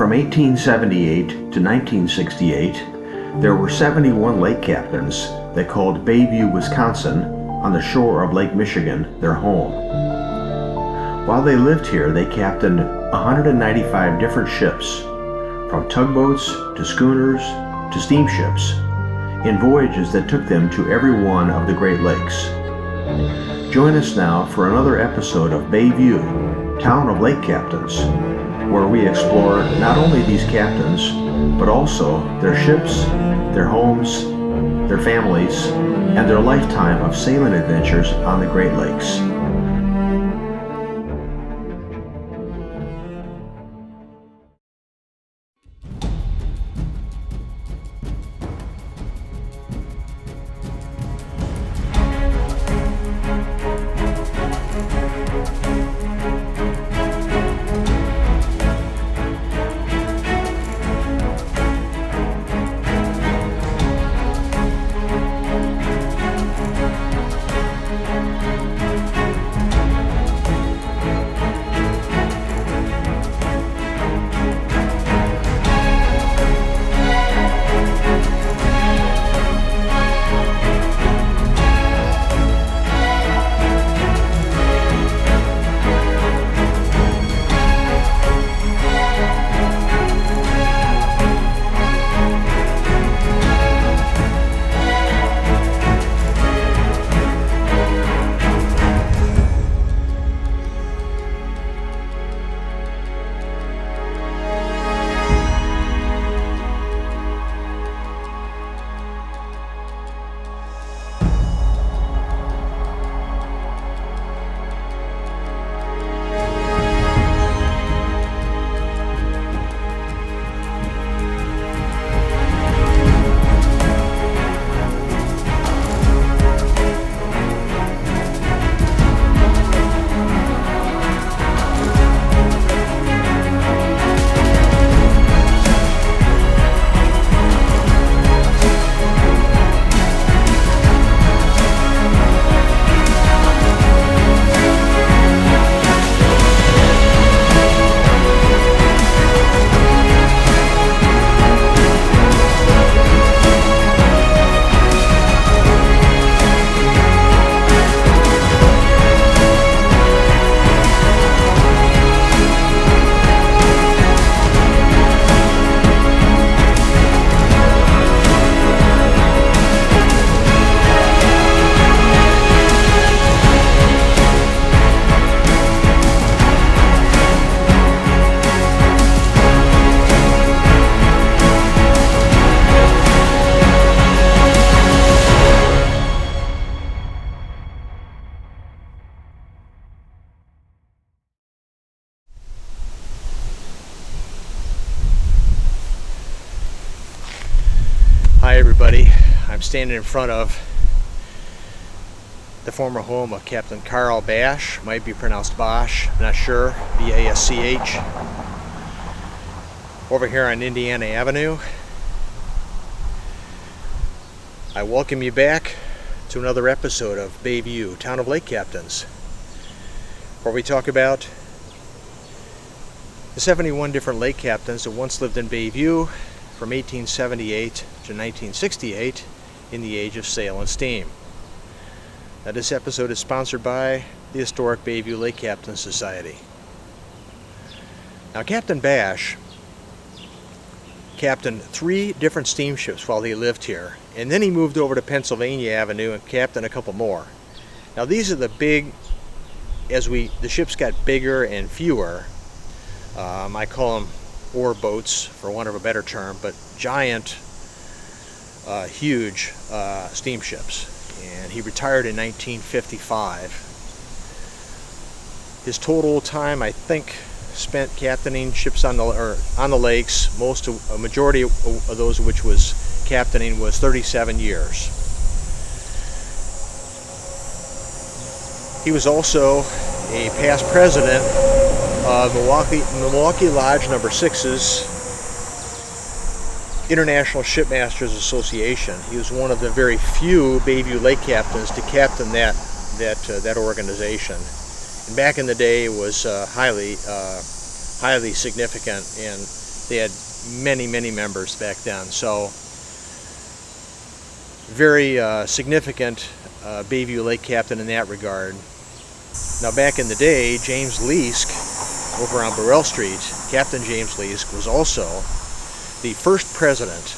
From 1878 to 1968, there were 71 lake captains that called Bayview, Wisconsin, on the shore of Lake Michigan, their home. While they lived here, they captained 195 different ships, from tugboats to schooners to steamships, in voyages that took them to every one of the Great Lakes. Join us now for another episode of Bayview, Town of Lake Captains, where we explore not only these captains, but also their ships, their homes, their families, and their lifetime of sailing adventures on the Great Lakes. Hi everybody, I'm standing in front of the former home of Captain Carl Basch, might be pronounced Basch, I'm not sure, B-A-S-C-H, over here on Indiana Avenue. I welcome you back to another episode of Bayview, Town of Lake Captains, where we talk about the 71 different lake captains that once lived in Bayview from 1878 to 1968 in the age of sail and steam. Now, this episode is sponsored by the historic Bayview Lake Captains Society. Now, Captain Basch captained 3 different steamships while he lived here, and then he moved over to Pennsylvania Avenue and captained a couple more. Now, these are the big, the ships got bigger and fewer, I call them ore boats for want of a better term, but giant, huge steamships. And he retired in 1955. His total time, I think, spent captaining ships on the lakes, a majority of those which was captaining was 37 years. He was also a past president of Milwaukee Lodge Number 6's International Shipmasters Association. He was one of the very few Bayview Lake captains to captain that organization. And back in the day, it was highly significant, and They had many, many members back then. So very significant Bayview Lake captain in that regard. Now back in the day, James Leask over on Burrell Street, Captain James Leask, was also the first president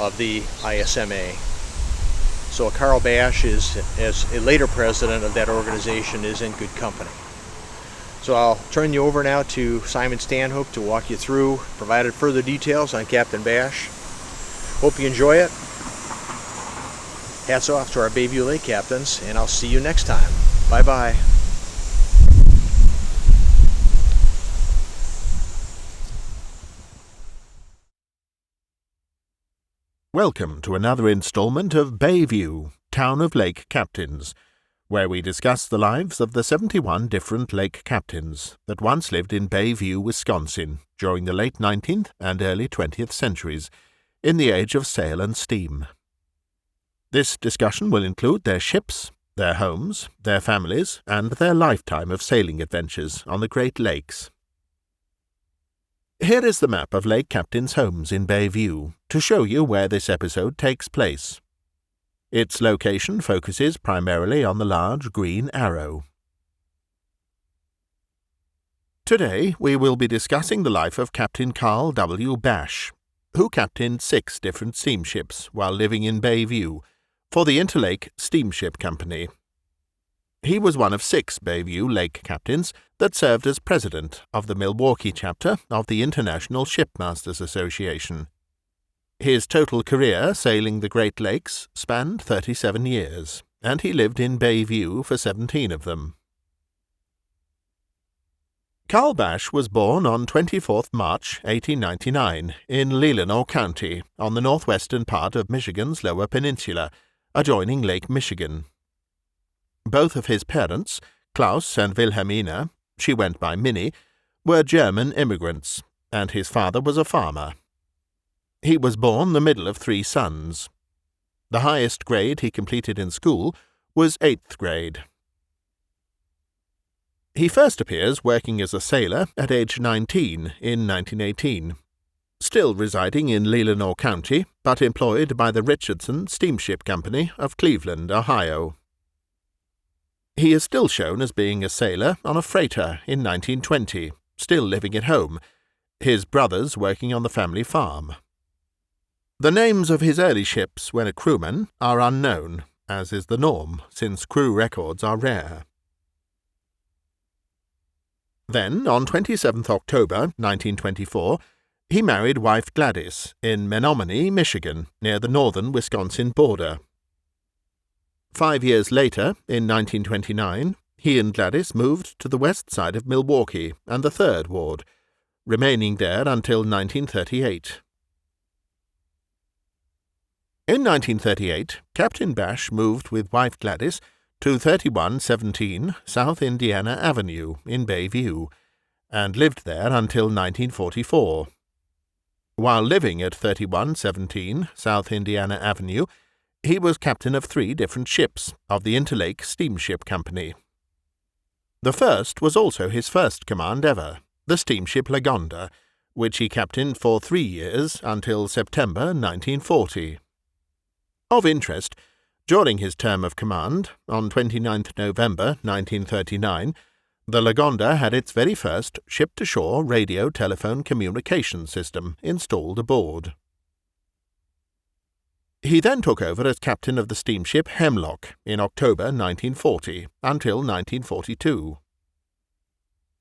of the ISMA. So Carl Basch is, as a later president of that organization, is in good company. So I'll turn you over now to Simon Stanhope to walk you through, provided further details on Captain Basch. Hope you enjoy it. Hats off to our Bayview Lake captains, and I'll see you next time. Bye-bye. Welcome to another installment of Bayview, Town of Lake Captains, where we discuss the lives of the 71 different lake captains that once lived in Bayview, Wisconsin, during the late 19th and early 20th centuries, in the age of sail and steam. This discussion will include their ships, their homes, their families, and their lifetime of sailing adventures on the Great Lakes. Here is the map of lake captains' homes in Bayview to show you where this episode takes place. Its location focuses primarily on the large green arrow. Today we will be discussing the life of Captain Carl W. Basch, who captained 6 different steamships while living in Bayview for the Interlake Steamship Company. He was one of 6 Bayview Lake captains that served as president of the Milwaukee chapter of the International Shipmasters Association. His total career sailing the Great Lakes spanned 37 years, and he lived in Bayview for 17 of them. Carl Basch was born on 24th March 1899 in Leelanau County on the northwestern part of Michigan's Lower Peninsula, adjoining Lake Michigan. Both of his parents, Klaus and Wilhelmina, she went by Minnie, were German immigrants, and his father was a farmer. He was born the middle of 3 sons. The highest grade he completed in school was 8th grade. He first appears working as a sailor at age 19 in 1918, still residing in Leelanau County, but employed by the Richardson Steamship Company of Cleveland, Ohio. He is still shown as being a sailor on a freighter in 1920, still living at home, his brothers working on the family farm. The names of his early ships when a crewman are unknown, as is the norm, since crew records are rare. Then, on 27th October 1924, he married wife Gladys in Menominee, Michigan, near the northern Wisconsin border. 5 years later, in 1929, he and Gladys moved to the west side of Milwaukee and the 3rd Ward, remaining there until 1938. In 1938, Captain Basch moved with wife Gladys to 3117 South Indiana Avenue in Bayview, and lived there until 1944. While living at 3117 South Indiana Avenue, he was captain of 3 different ships of the Interlake Steamship Company. The first was also his first command ever, the steamship Lagonda, which he captained for 3 years until September 1940. Of interest, during his term of command, on 29th November 1939, the Lagonda had its very first ship-to-shore radio-telephone communication system installed aboard. He then took over as captain of the steamship Hemlock in October 1940 until 1942.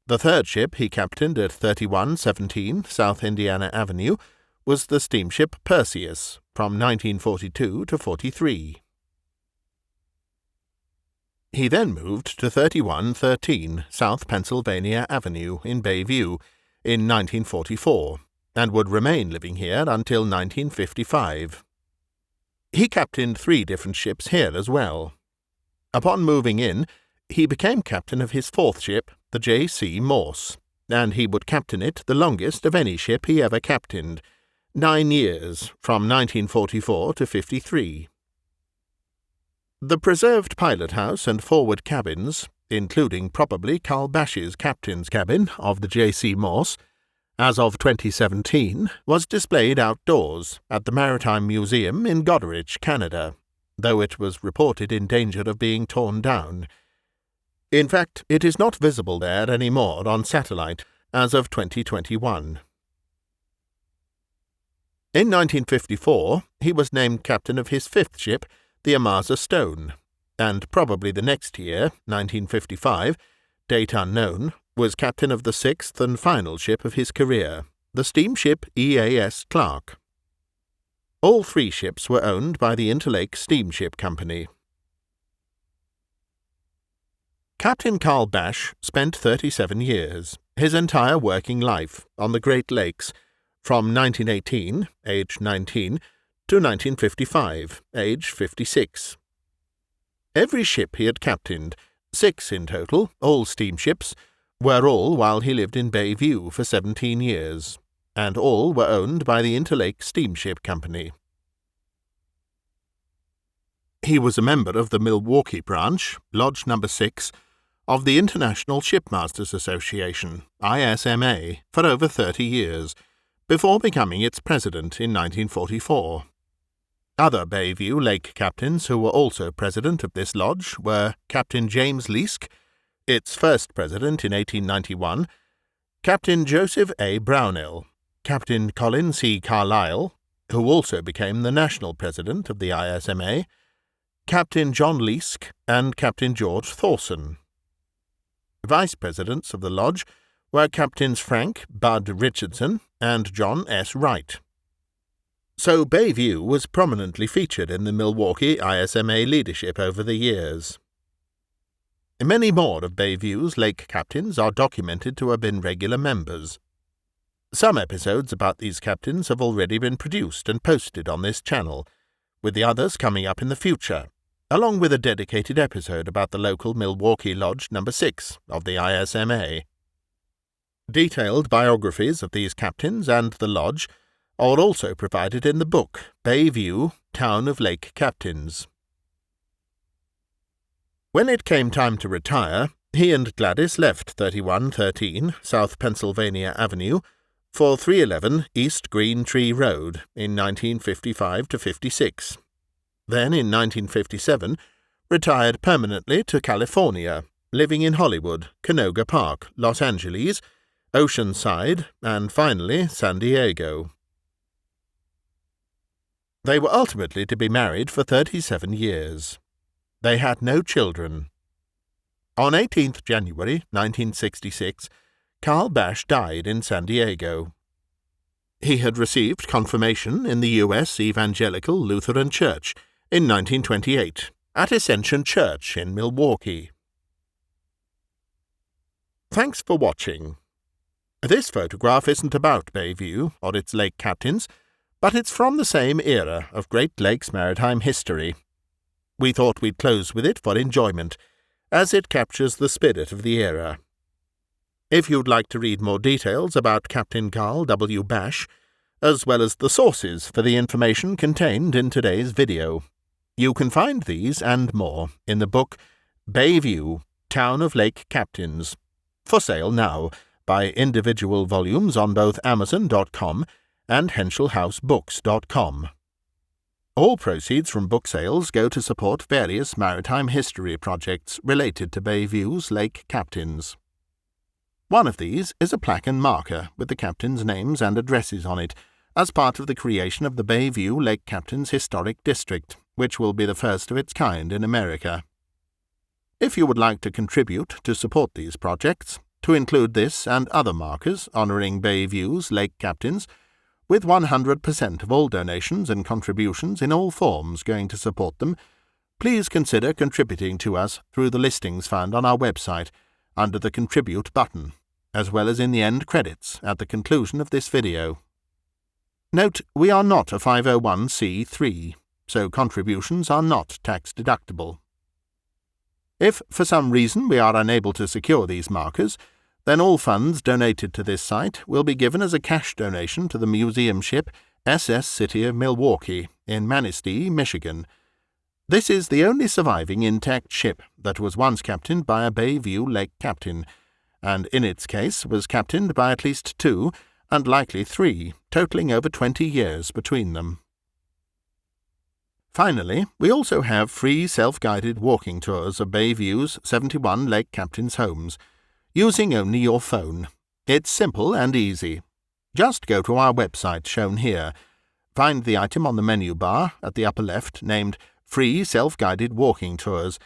The 3rd ship he captained at 3117 South Indiana Avenue was the steamship Perseus from 1942 to 43. He then moved to 3113 South Pennsylvania Avenue in Bayview in 1944, and would remain living here until 1955. He captained 3 different ships here as well. Upon moving in, he became captain of his 4th ship, the J.C. Morse, and he would captain it the longest of any ship he ever captained, 9 years, from 1944 to 53. The preserved pilot house and forward cabins, including probably Carl Basch's captain's cabin of the J.C. Morse, as of 2017, was displayed outdoors at the Maritime Museum in Goderich, Canada, though it was reported in danger of being torn down. In fact, it is not visible there anymore on satellite as of 2021. In 1954, he was named captain of his fifth ship, the Amasa Stone, and probably the next year, 1955, date unknown, was captain of the sixth and final ship of his career, the steamship EAS Clark. All three ships were owned by the Interlake Steamship Company. Captain Carl Basch spent 37 years, his entire working life, on the Great Lakes, from 1918, age 19, to 1955, age 56. Every ship he had captained, 6 in total, all steamships, were all while he lived in Bayview for 17 years, and all were owned by the Interlake Steamship Company. He was a member of the Milwaukee branch, Lodge No. 6, of the International Shipmasters Association, ISMA, for over 30 years, before becoming its president in 1944. Other Bayview Lake captains who were also president of this lodge were Captain James Leask, its first president in 1891, Captain Joseph A. Brownell, Captain Colin C. Carlyle, who also became the national president of the ISMA, Captain John Leask, and Captain George Thorson. Vice presidents of the lodge were Captains Frank Bud Richardson and John S. Wright. So Bayview was prominently featured in the Milwaukee ISMA leadership over the years. Many more of Bayview's lake captains are documented to have been regular members. Some episodes about these captains have already been produced and posted on this channel, with the others coming up in the future, along with a dedicated episode about the local Milwaukee Lodge No. 6 of the ISMA. Detailed biographies of these captains and the lodge are also provided in the book Bayview, Town of Lake Captains. When it came time to retire, he and Gladys left 3113 South Pennsylvania Avenue for 311 East Green Tree Road in 1955–56. Then, in 1957, retired permanently to California, living in Hollywood, Canoga Park, Los Angeles, Oceanside, and finally San Diego. They were ultimately to be married for 37 years. They had no children. On 18th January 1966, Carl Basch died in San Diego. He had received confirmation in the U.S. Evangelical Lutheran Church in 1928 at Ascension Church in Milwaukee. Thanks for watching. This photograph isn't about Bayview or its lake captains, but it's from the same era of Great Lakes maritime history. We thought we'd close with it for enjoyment, as it captures the spirit of the era. If you'd like to read more details about Captain Carl W. Basch, as well as the sources for the information contained in today's video, you can find these and more in the book Bayview, Town of Lake Captains, for sale now, by individual volumes on both Amazon.com and HenschelHouseBooks.com. All proceeds from book sales go to support various maritime history projects related to Bayview's lake captains. One of these is a plaque and marker with the captains' names and addresses on it, as part of the creation of the Bayview Lake Captains Historic District, which will be the first of its kind in America. If you would like to contribute to support these projects, to include this and other markers honouring Bayview's lake captains, with 100% of all donations and contributions in all forms going to support them, please consider contributing to us through the listings found on our website under the Contribute button, as well as in the end credits at the conclusion of this video. Note, we are not a 501c3, so contributions are not tax-deductible. If, for some reason, we are unable to secure these markers, then all funds donated to this site will be given as a cash donation to the museum ship SS City of Milwaukee in Manistee, Michigan. This is the only surviving intact ship that was once captained by a Bayview Lake captain, and in its case was captained by at least 2 and likely 3, totaling over 20 years between them. Finally, we also have free self-guided walking tours of Bayview's 71 lake captains' homes, using only your phone. It's simple and easy. Just go to our website shown here, find the item on the menu bar at the upper left named Free Self-Guided Walking Tours,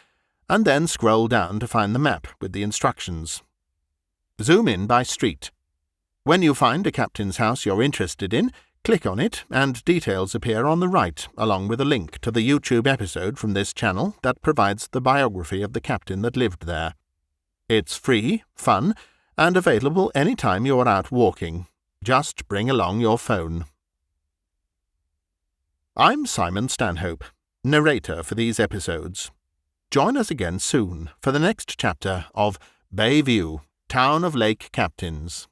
and then scroll down to find the map with the instructions. Zoom in by street. When you find a captain's house you're interested in, click on it and details appear on the right, along with a link to the YouTube episode from this channel that provides the biography of the captain that lived there. It's free, fun, and available any time you're out walking. Just bring along your phone. I'm Simon Stanhope, narrator for these episodes. Join us again soon for the next chapter of Bayview, Town of Lake Captains.